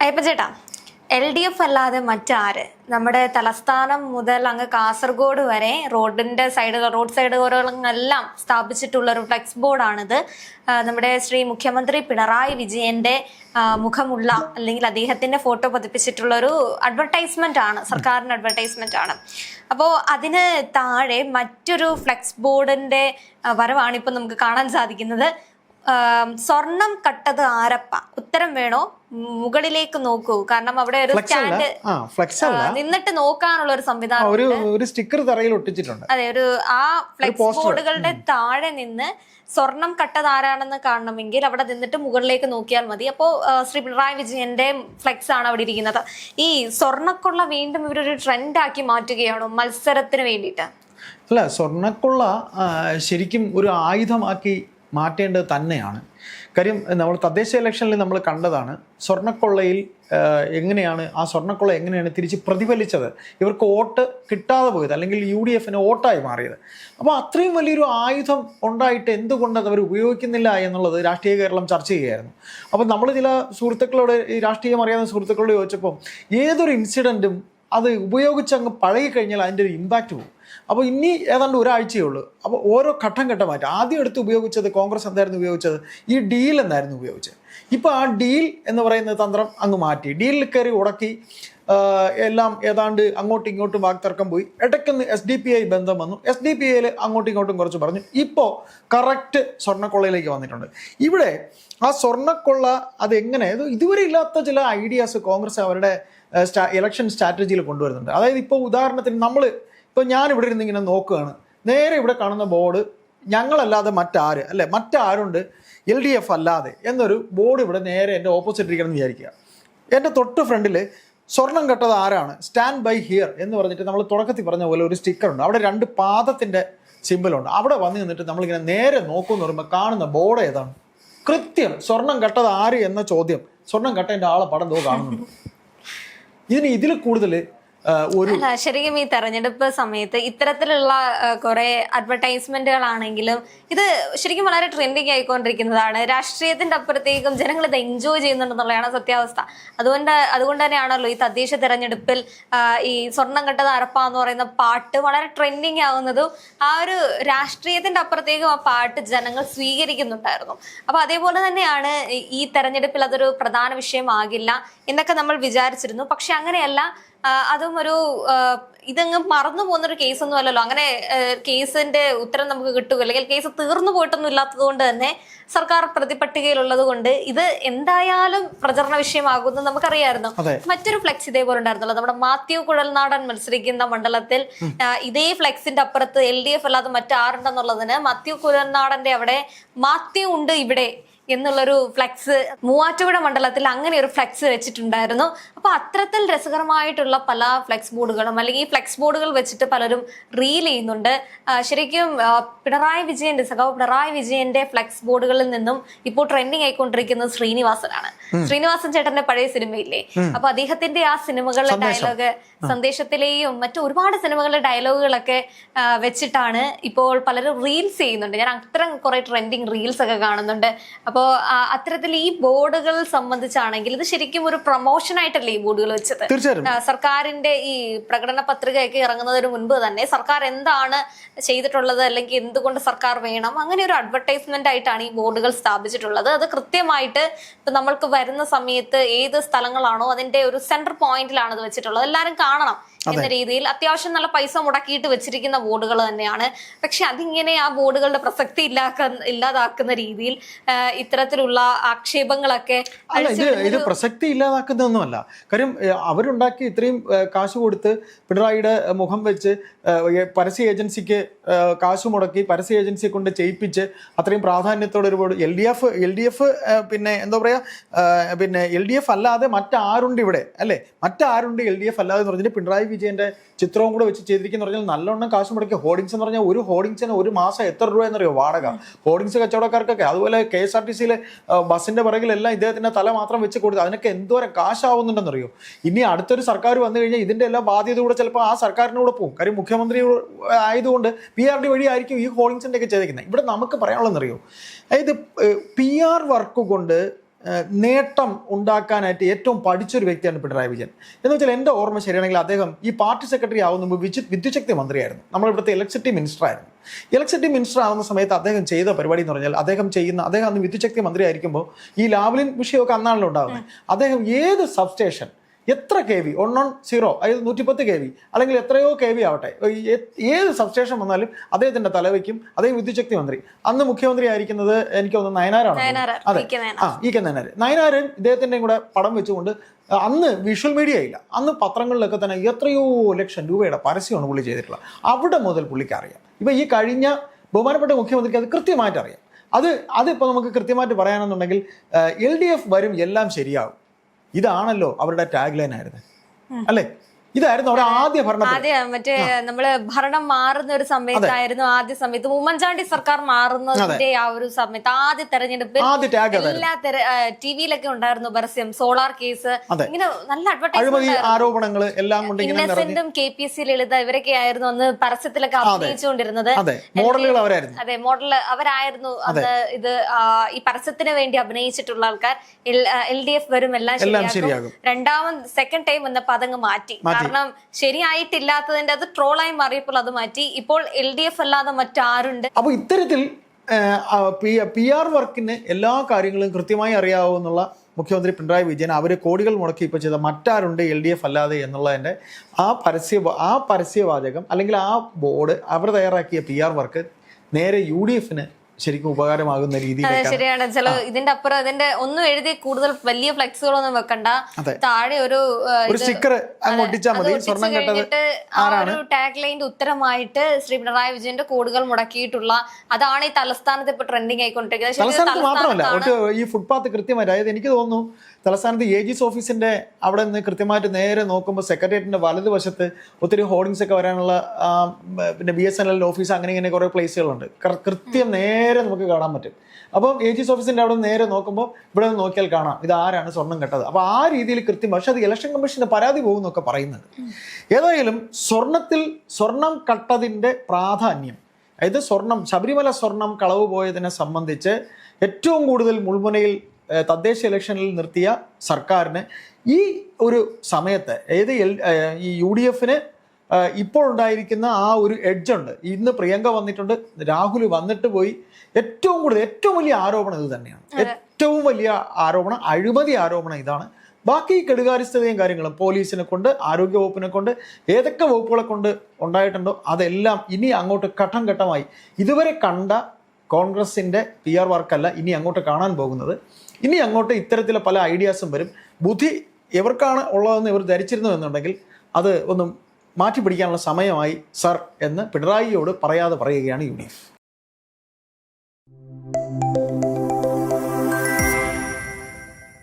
അയ്യപ്പ ചേട്ടാ, LDF അല്ലാതെ മറ്റാര് നമ്മുടെ തലസ്ഥാനം മുതൽ അങ്ങ് കാസർഗോഡ് വരെ റോഡ് സൈഡുകളെല്ലാം സ്ഥാപിച്ചിട്ടുള്ള ഒരു ഫ്ലെക്സ് ബോർഡാണിത്. നമ്മുടെ ശ്രീ മുഖ്യമന്ത്രി പിണറായി വിജയന്റെ മുഖമുള്ള അല്ലെങ്കിൽ അദ്ദേഹത്തിന്റെ ഫോട്ടോ പതിപ്പിച്ചിട്ടുള്ള ഒരു അഡ്വർടൈസ്മെന്റ് ആണ്, സർക്കാരിന്റെ അഡ്വർടൈസ്മെന്റ് ആണ്. അപ്പോൾ അതിന് താഴെ മറ്റൊരു ഫ്ലെക്സ് ബോർഡിന്റെ വരവാണ് ഇപ്പൊ നമുക്ക് കാണാൻ സാധിക്കുന്നത്. സ്വർണം കട്ടത് ആരപ്പ, ഉത്തരം വേണോ? മുകളിലേക്ക് നോക്കൂ, കാരണം അവിടെ ഒരു സ്റ്റാൻഡ് നിന്നിട്ട് നോക്കാനുള്ള ഒരു സംവിധാനം, ഒരു സ്റ്റിക്കർ തറയിൽ ഒട്ടിച്ചിട്ടുണ്ട്. അതെ, ഒരു ആ ഫ്ലെക്സ് ബോർഡുകളുടെ താഴെ നിന്ന് സ്വർണം കട്ടത് ആരാണെന്ന് കാണണമെങ്കിൽ അവിടെ നിന്നിട്ട് മുകളിലേക്ക് നോക്കിയാൽ മതി. അപ്പോൾ ശ്രീ പിണറായി വിജയന്റെ ഫ്ലെക്സ് ആണ് അവിടെ ഇരിക്കുന്നത്. ഈ സ്വർണ്ണക്കൊള്ള വീണ്ടും ഇവരൊരു ട്രെൻഡാക്കി മാറ്റുകയാണോ മത്സരത്തിന് വേണ്ടിയിട്ട്? അല്ല, സ്വർണ്ണക്കൊള്ള ശരിക്കും ഒരു ആയുധമാക്കി മാറ്റേണ്ടത് തന്നെയാണ്. കാര്യം നമ്മൾ തദ്ദേശ ഇലക്ഷനിൽ നമ്മൾ കണ്ടതാണ് സ്വർണ്ണക്കൊള്ളയിൽ എങ്ങനെയാണ് ആ സ്വർണ്ണക്കൊള്ള എങ്ങനെയാണ് തിരിച്ച് പ്രതിഫലിച്ചത്, ഇവർക്ക് വോട്ട് കിട്ടാതെ പോയത്, അല്ലെങ്കിൽ UDF വോട്ടായി മാറിയത്. അപ്പോൾ അത്രയും വലിയൊരു ആയുധം ഉണ്ടായിട്ട് എന്തുകൊണ്ട് അത് അവർ ഉപയോഗിക്കുന്നില്ല എന്നുള്ളത് രാഷ്ട്രീയ കേരളം ചർച്ച ചെയ്യുകയായിരുന്നു. അപ്പോൾ നമ്മൾ ചില സുഹൃത്തുക്കളോട്, ഈ രാഷ്ട്രീയം അറിയാവുന്ന സുഹൃത്തുക്കളോട് ചോദിച്ചപ്പോൾ ഏതൊരു ഇൻസിഡൻറ്റും അത് ഉപയോഗിച്ച് അങ്ങ് പഴകിക്കഴിഞ്ഞാൽ അതിൻ്റെ ഒരു ഇമ്പാക്റ്റ് പോകും. അപ്പോൾ ഇനി ഏതാണ്ട് ഒരാഴ്ചയേ ഉള്ളൂ. അപ്പോൾ ഓരോ ഘട്ടമായിട്ട് ആദ്യം എടുത്ത് ഉപയോഗിച്ചത് കോൺഗ്രസ് എന്തായിരുന്നു ഉപയോഗിച്ചത്? ഈ ഡീൽ എന്നായിരുന്നു ഉപയോഗിച്ചത്. ഇപ്പോൾ ആ ഡീൽ എന്ന് പറയുന്ന തന്ത്രം അങ്ങ് മാറ്റി, ഡീലിൽ കയറി ഉടക്കി എല്ലാം ഏതാണ്ട് അങ്ങോട്ടും ഇങ്ങോട്ടും വാക്തർക്കം പോയി. ഇടയ്ക്കൊന്ന് SDPI ബന്ധം വന്നു, SDPIയിൽ അങ്ങോട്ടും ഇങ്ങോട്ടും കുറച്ച് പറഞ്ഞു. ഇപ്പോൾ കറക്റ്റ് സ്വർണ്ണക്കൊള്ളയിലേക്ക് വന്നിട്ടുണ്ട്. ഇവിടെ ആ സ്വർണ്ണക്കൊള്ള അതെങ്ങനെ, ഇതുവരെ ഇല്ലാത്ത ചില ഐഡിയാസ് കോൺഗ്രസ് അവരുടെ ഇലക്ഷൻ സ്ട്രാറ്റജിയിൽ കൊണ്ടുവരുന്നുണ്ട്. അതായത് ഇപ്പോൾ ഉദാഹരണത്തിന് ഇപ്പോൾ ഞാനിവിടെ ഇരുന്ന് ഇങ്ങനെ നോക്കുകയാണ്, നേരെ ഇവിടെ കാണുന്ന ബോർഡ് ഞങ്ങളല്ലാതെ മറ്റാരുണ്ട് LDF അല്ലാതെ എന്നൊരു ബോർഡ് ഇവിടെ നേരെ എൻ്റെ ഓപ്പോസിറ്റ് ഇരിക്കണമെന്ന് വിചാരിക്കുക. എൻ്റെ തൊട്ട് ഫ്രണ്ടിൽ സ്വർണം കെട്ടത് ആരാണ്, സ്റ്റാൻഡ് ബൈ ഹിയർ എന്ന് പറഞ്ഞിട്ട് നമ്മൾ തുടക്കത്തിൽ പറഞ്ഞ പോലെ ഒരു സ്റ്റിക്കറുണ്ട്. അവിടെ 2 പാദത്തിൻ്റെ സിമ്പിളുണ്ട്. അവിടെ വന്ന് നിന്നിട്ട് നമ്മളിങ്ങനെ നേരെ നോക്കുമെന്ന് പറയുമ്പോൾ കാണുന്ന ബോർഡ് ഏതാണ്? കൃത്യം സ്വർണം കെട്ടത് ആര് എന്ന ചോദ്യം, സ്വർണം കെട്ടതിൻ്റെ ആളെ പടം കാണുന്നുണ്ട്. ഇതിൽ കൂടുതൽ ശരിക്കും ഈ തെരഞ്ഞെടുപ്പ് സമയത്ത് ഇത്തരത്തിലുള്ള കുറെ അഡ്വർടൈസ്മെന്റുകളാണെങ്കിലും ഇത് ശരിക്കും വളരെ ട്രെൻഡിങ് ആയിക്കൊണ്ടിരിക്കുന്നതാണ്. രാഷ്ട്രീയത്തിന്റെ അപ്പുറത്തേക്കും ജനങ്ങൾ ഇത് എൻജോയ് ചെയ്യുന്നുണ്ടെന്നുള്ളതാണ് സത്യാവസ്ഥ. അതുകൊണ്ട് തന്നെയാണല്ലോ ഈ തദ്ദേശ തെരഞ്ഞെടുപ്പിൽ ഈ സ്വർണം കെട്ടത് അരപ്പ എന്ന് പറയുന്ന പാട്ട് വളരെ ട്രെൻഡിങ് ആവുന്നതും ആ ഒരു രാഷ്ട്രീയത്തിന്റെ അപ്പുറത്തേക്കും ആ പാട്ട് ജനങ്ങൾ സ്വീകരിക്കുന്നുണ്ടായിരുന്നു. അപ്പൊ അതേപോലെ തന്നെയാണ് ഈ തെരഞ്ഞെടുപ്പിൽ അതൊരു പ്രധാന വിഷയമാകില്ല എന്നൊക്കെ നമ്മൾ വിചാരിച്ചിരുന്നു. പക്ഷെ അങ്ങനെയല്ല, അതും ഒരു ഇതങ്ങ് മറന്നു പോകുന്നൊരു കേസൊന്നും അല്ലല്ലോ. അങ്ങനെ കേസിന്റെ ഉത്തരം നമുക്ക് കിട്ടുക, അല്ലെങ്കിൽ കേസ് തീർന്നു പോയിട്ടൊന്നും ഇല്ലാത്തത് കൊണ്ട് തന്നെ സർക്കാർ പ്രതിപട്ടികയിലുള്ളത് കൊണ്ട് ഇത് എന്തായാലും പ്രചരണ വിഷയമാകുമെന്ന് നമുക്കറിയായിരുന്നു. മറ്റൊരു ഫ്ലെക്സ് ഇതേപോലെ ഉണ്ടായിരുന്നല്ലോ, നമ്മുടെ മാത്യു കുഴൽനാടൻ മത്സരിക്കുന്ന മണ്ഡലത്തിൽ ഇതേ ഫ്ലെക്സിന്റെ അപ്പുറത്ത് LDF അല്ലാതെ മറ്റാരുണ്ടെന്നുള്ളതിന് മാത്യു കുഴൽനാടന്റെ അവിടെ മാത്യു ഉണ്ട് ഇവിടെ എന്നുള്ളൊരു ഫ്ലെക്സ് മൂവാറ്റുപുഴ മണ്ഡലത്തിൽ അങ്ങനെ ഒരു ഫ്ലെക്സ് വെച്ചിട്ടുണ്ടായിരുന്നു. അപ്പൊ അത്തരത്തിൽ രസകരമായിട്ടുള്ള പല ഫ്ലെക്സ് ബോർഡുകളും, അല്ലെങ്കിൽ ഈ ഫ്ലെക്സ് ബോർഡുകൾ വെച്ചിട്ട് പലരും റീൽ ചെയ്യുന്നുണ്ട്. ശരിക്കും സഖാവ് പിണറായി വിജയന്റെ ഫ്ലെക്സ് ബോർഡുകളിൽ നിന്നും ഇപ്പോൾ ട്രെൻഡിങ് ആയിക്കൊണ്ടിരിക്കുന്നത് ശ്രീനിവാസൻ ചേട്ടന്റെ പഴയ സിനിമയില്ലേ, അപ്പൊ അദ്ദേഹത്തിന്റെ ആ സിനിമകളുടെ ഡയലോഗ്, സന്ദേശത്തിലെയും മറ്റു ഒരുപാട് സിനിമകളുടെ ഡയലോഗുകളൊക്കെ വെച്ചിട്ടാണ് ഇപ്പോൾ പലരും റീൽസ് ചെയ്യുന്നുണ്ട്. ഞാൻ അത്തരം കുറെ ട്രെൻഡിങ് റീൽസ് ഒക്കെ കാണുന്നുണ്ട്. അപ്പോൾ അത്തരത്തിൽ ഈ ബോർഡുകൾ സംബന്ധിച്ചാണെങ്കിൽ ഇത് ശരിക്കും ഒരു പ്രൊമോഷൻ ആയിട്ടല്ലേ ഈ ബോർഡുകൾ വെച്ചത്? സർക്കാരിന്റെ ഈ പ്രകടന പത്രികയൊക്കെ ഇറങ്ങുന്നതിന് മുൻപ് തന്നെ സർക്കാർ എന്താണ് ചെയ്തിട്ടുള്ളത്, അല്ലെങ്കിൽ എന്തുകൊണ്ട് സർക്കാർ വേണം, അങ്ങനെ ഒരു അഡ്വർടൈസ്മെന്റ് ആയിട്ടാണ് ഈ ബോർഡുകൾ സ്ഥാപിച്ചിട്ടുള്ളത്. അത് കൃത്യമായിട്ട് ഇപ്പൊ നമ്മൾക്ക് വരുന്ന സമയത്ത് ഏത് സ്ഥലങ്ങളാണോ അതിന്റെ ഒരു സെന്റർ പോയിന്റിലാണ് അത് വെച്ചിട്ടുള്ളത്. എല്ലാവരും കാണണം എന്ന രീതിയിൽ അത്യാവശ്യം നല്ല പൈസ മുടക്കിയിട്ട് വെച്ചിരിക്കുന്ന ബോർഡുകൾ തന്നെയാണ്. പക്ഷെ അതിങ്ങനെ ആ ബോർഡുകളുടെ പ്രസക്തി ഇല്ലാതാക്കുന്ന രീതിയിൽ ഇത്തരത്തിലുള്ള ആക്ഷേപങ്ങളൊക്കെ ഇത് പ്രസക്തി ഇല്ലാതാക്കുന്നതൊന്നുമല്ല. കാര്യം അവരുണ്ടാക്കി ഇത്രയും കാശ് കൊടുത്ത് പിണറായിയുടെ മുഖം വെച്ച് പരസ്യ ഏജൻസിക്ക് കാശ് മുടക്കി പരസ്യ ഏജൻസിയെ കൊണ്ട് ചെയ്യിപ്പിച്ച് അത്രയും പ്രാധാന്യത്തോടെ ഒരു ബോർഡ് LDF പിന്നെ എന്താ പറയാ, പിന്നെ LDF അല്ലാതെ മറ്റാരുണ്ട് ഇവിടെ, അല്ലെ, മറ്റാരുണ്ട് LDF അല്ലാതെ എന്ന് പറഞ്ഞിട്ട് പിണറായി വിജയന്റെ ചിത്രവും കൂടെ വെച്ച് ചെയ്തിരിക്കുന്ന പറഞ്ഞാൽ നല്ലോണം കാശ് മുടക്കി. ഹോർഡിങ്സ് എന്ന് പറഞ്ഞാൽ ഒരു ഹോർഡിങ്സിന് ഒരു മാസം എത്ര രൂപ എന്നറിയോ വാടക? ഹോർഡിങ്സ് കച്ചവടക്കാർക്കൊക്കെ. അതുപോലെ KSRTCയിൽ ബസ്സിന്റെ പിറകിലെല്ലാം ഇദ്ദേഹത്തിന്റെ തല മാത്രം വെച്ച് കൊടുത്ത് അതിനൊക്കെ എന്തോരം കാശാവുന്നുണ്ടെന്നറിയോ? ഇനി അടുത്തൊരു സർക്കാർ വന്നു കഴിഞ്ഞാൽ ഇതിന്റെ എല്ലാ ബാധ്യത കൂടെ ചിലപ്പോൾ ആ സർക്കാരിനൂടെ പോകും. കാര്യം മുഖ്യമന്ത്രി ആയതുകൊണ്ട് PRD വഴി ആയിരിക്കും ഈ ഹോർഡിങ്സിന്റെ ഒക്കെ ചെയ്തിരിക്കുന്നത്. ഇവിടെ നമുക്ക് പറയാനുള്ളതെന്നറിയോ, അതായത് PR വർക്ക് കൊണ്ട് നേട്ടം ഉണ്ടാക്കാനായിട്ട് ഏറ്റവും പഠിച്ചൊരു വ്യക്തിയാണ് പിണറായി വിജയൻ. എന്ന് വെച്ചാൽ എൻ്റെ ഓർമ്മ ശരിയാണെങ്കിൽ അദ്ദേഹം ഈ പാർട്ടി സെക്രട്ടറി ആവുന്ന മുമ്പ് വിദ്യുച്ഛക്തി മന്ത്രിയായിരുന്നു. നമ്മളിവിടുത്തെ ഇലക്ട്രിസിറ്റി മിനിസ്റ്റർ ആയിരുന്നു. ഇലക്ട്രിസിറ്റി മിനിസ്റ്റർ ആവുന്ന സമയത്ത് അദ്ദേഹം ചെയ്ത പരിപാടി എന്ന് പറഞ്ഞാൽ അദ്ദേഹം അന്ന് വിദ്യുച്ഛക്തി മന്ത്രി ആയിരിക്കുമ്പോൾ ഈ ലാവ്ലിൻ വിഷയമൊക്കെ അന്നാണല്ലോ ഉണ്ടാകുന്നത്. അദ്ദേഹം ഏത് സബ്സ്റ്റേഷൻ എത്ര KV 110 അതായത് 110 KV അല്ലെങ്കിൽ എത്രയോ KV ആവട്ടെ, ഏത് സബ്സ്റ്റേഷൻ വന്നാലും അദ്ദേഹത്തിന്റെ തലവയ്ക്കും. അദ്ദേഹം വിദ്യുച്ഛക്തി മന്ത്രി. അന്ന് മുഖ്യമന്ത്രി ആയിരിക്കുന്നത് എനിക്ക് തോന്നുന്നു നയനാരാണ്. അതെ, ഇ കെ നയനാർ. നയനാരും ഇദ്ദേഹത്തിന്റെയും കൂടെ പടം വെച്ചുകൊണ്ട് അന്ന് വിഷ്വൽ മീഡിയ ഇല്ല. അന്ന് പത്രങ്ങളിലൊക്കെ തന്നെ എത്രയോ ലക്ഷം രൂപയുടെ പരസ്യമാണ് പുള്ളി ചെയ്തിട്ടുള്ളത്. അവിടെ മുതൽ പുള്ളിക്ക് അറിയാം. ഇപ്പൊ ഈ കഴിഞ്ഞ ബഹുമാനപ്പെട്ട മുഖ്യമന്ത്രിക്ക് അത് കൃത്യമായിട്ട് അറിയാം. അതിപ്പോൾ നമുക്ക് കൃത്യമായിട്ട് പറയാനെന്നുണ്ടെങ്കിൽ LDF വരും, എല്ലാം ശരിയാകും. ഇതാണല്ലോ അവരുടെ ടാഗ് ലൈൻ ആയിരുന്നു, അല്ലേ? ഇതായിരുന്നു അവരുടെ ആദ്യ മറ്റേ നമ്മള് ഭരണം മാറുന്ന ഒരു സമയത്തായിരുന്നു. ആദ്യ സമയത്ത് ഉമ്മൻചാണ്ടി സർക്കാർ മാറുന്നതിന്റെ ആ ഒരു സമയത്ത് ആദ്യ തെരഞ്ഞെടുപ്പിൽ എല്ലാ ടിവിയിലൊക്കെ ഉണ്ടായിരുന്നു പരസ്യം. സോളാർ കേസ്, ഇങ്ങനെ നല്ല ആരോപണങ്ങൾ എല്ലാം കൊണ്ട് ഇന്നസെന്റും KPC ലളിത ഇവരൊക്കെ ആയിരുന്നു അന്ന് പരസ്യത്തിലൊക്കെ അഭിനയിച്ചുകൊണ്ടിരുന്നത്. മോഡലുകൾ അവരായിരുന്നു. അതെ, മോഡൽ അവരായിരുന്നു അന്ന്. ഇത് ഈ പരസ്യത്തിന് വേണ്ടി അഭിനയിച്ചിട്ടുള്ള ആൾക്കാർ LDF വരും, എല്ലാം ശരിയാകും. സെക്കൻഡ് ടൈം വന്നപ്പോ അതങ്ങ് മാറ്റി. കാരണം ശരിയായിട്ടില്ലാത്തതിന്റെ അത് ട്രോളായി മാറിയപ്പോൾ അത് മാറ്റി. ഇപ്പോൾ LDF അല്ലാതെ മറ്റാരുണ്ട്? അപ്പൊ ഇത്തരത്തിൽ PR വർക്കിന് എല്ലാ കാര്യങ്ങളും കൃത്യമായി അറിയാവുന്നുള്ള മുഖ്യമന്ത്രി പിണറായി വിജയൻ അവര് കോടികൾ മുടക്കി ഇപ്പോൾ ചെയ്ത മറ്റാരുണ്ട് LDF അല്ലാതെ എന്നുള്ളതിന്റെ ആ പരസ്യവാചകം അല്ലെങ്കിൽ ആ ബോർഡ് അവർ തയ്യാറാക്കിയ PR വർക്ക് നേരെ UDFന് ശരിക്കും ഉപകാരമാകുന്ന രീതിയിൽ. ശരിയാണ്. ചില ഇതിന്റെ അപ്പുറം ഇതിന്റെ ഒന്നും എഴുതി കൂടുതൽ വലിയ ഫ്ലെക്സുകളൊന്നും വെക്കണ്ട, താഴെ ഒരു സ്റ്റിക്കർ കഴിഞ്ഞിട്ട് ആ ഒരു ടാഗ് ലൈൻ്റെ ഉത്തരമായിട്ട് ശ്രീ പിണറായി വിജയന്റെ കോടികൾ മുടക്കിയിട്ടുള്ള അതാണ് ഈ തലസ്ഥാനത്ത് ഇപ്പൊ ട്രെൻഡിങ് ആയിക്കൊണ്ടിരിക്കുന്നത്. തലസ്ഥാനത്ത് മാത്രമല്ല, ഈ ഫുട്പാത്ത് കൃത്യമായിട്ട്, അതായത് എനിക്ക് തോന്നുന്നു തലസ്ഥാനത്ത് AG's ഓഫീസിന്റെ അവിടെ നിന്ന് കൃത്യമായിട്ട് നേരെ നോക്കുമ്പോൾ സെക്രട്ടേറിയറ്റിന്റെ വലതുവശത്ത് ഒത്തിരി ഹോർഡിങ്സ് ഒക്കെ വരാനുള്ള പിന്നെ BSNL ഓഫീസ് അങ്ങനെ ഇങ്ങനെ കുറെ പ്ലേസുകളുണ്ട്. കൃത്യം നേരെ നമുക്ക് കാണാൻ പറ്റും. അപ്പം AG's ഓഫീസിന്റെ അവിടെ നേരെ നോക്കുമ്പോൾ ഇവിടെ നിന്ന് നോക്കിയാൽ കാണാം ഇത് ആരാണ് സ്വർണം കെട്ടത്. അപ്പൊ ആ രീതിയിൽ കൃത്യം. പക്ഷെ അത് ഇലക്ഷൻ കമ്മീഷന് പരാതി പോകുന്നൊക്കെ പറയുന്നത്. ഏതായാലും സ്വർണം കട്ടതിന്റെ പ്രാധാന്യം, അതായത് ശബരിമല സ്വർണം കളവ് പോയതിനെ സംബന്ധിച്ച് ഏറ്റവും കൂടുതൽ മുൾമുനയിൽ തദ്ദേശ ഇലക്ഷനിൽ നിർത്തിയ സർക്കാരിന് ഈ ഒരു സമയത്ത്, അതായത് ഈ UDFന് ഇപ്പോൾ ഉണ്ടായിരിക്കുന്ന ആ ഒരു എഡ്ജുണ്ട്. ഇന്ന് പ്രിയങ്ക വന്നിട്ടുണ്ട്, രാഹുൽ വന്നിട്ട് പോയി. ഏറ്റവും വലിയ ആരോപണം ഇത് തന്നെയാണ്. ഏറ്റവും വലിയ ആരോപണം, അഴിമതി ആരോപണം ഇതാണ്. ബാക്കി കെടുകാര്യസ്ഥതയും കാര്യങ്ങളും പോലീസിനെ കൊണ്ട്, ആരോഗ്യ വകുപ്പിനെ കൊണ്ട്, ഏതൊക്കെ വകുപ്പുകളെ കൊണ്ട് ഉണ്ടായിട്ടുണ്ടോ അതെല്ലാം ഇനി അങ്ങോട്ട് ഘട്ടം ഘട്ടമായി ഇതുവരെ കണ്ട കോൺഗ്രസിന്റെ PR വർക്കല്ല ഇനി അങ്ങോട്ട് കാണാൻ പോകുന്നത്. ഇനി അങ്ങോട്ട് ഇത്തരത്തിലെ പല ഐഡിയാസും വരും. ബുദ്ധി എവർക്കാണ് ഉള്ളതെന്ന് ഇവർ ധരിച്ചിരുന്നു എന്നുണ്ടെങ്കിൽ അത് ഒന്നും മാറ്റിപ്പിടിക്കാനുള്ള സമയമായി സർ എന്ന് പിണറായിയോട് പറയാതെ പറയുകയാണ് UDF.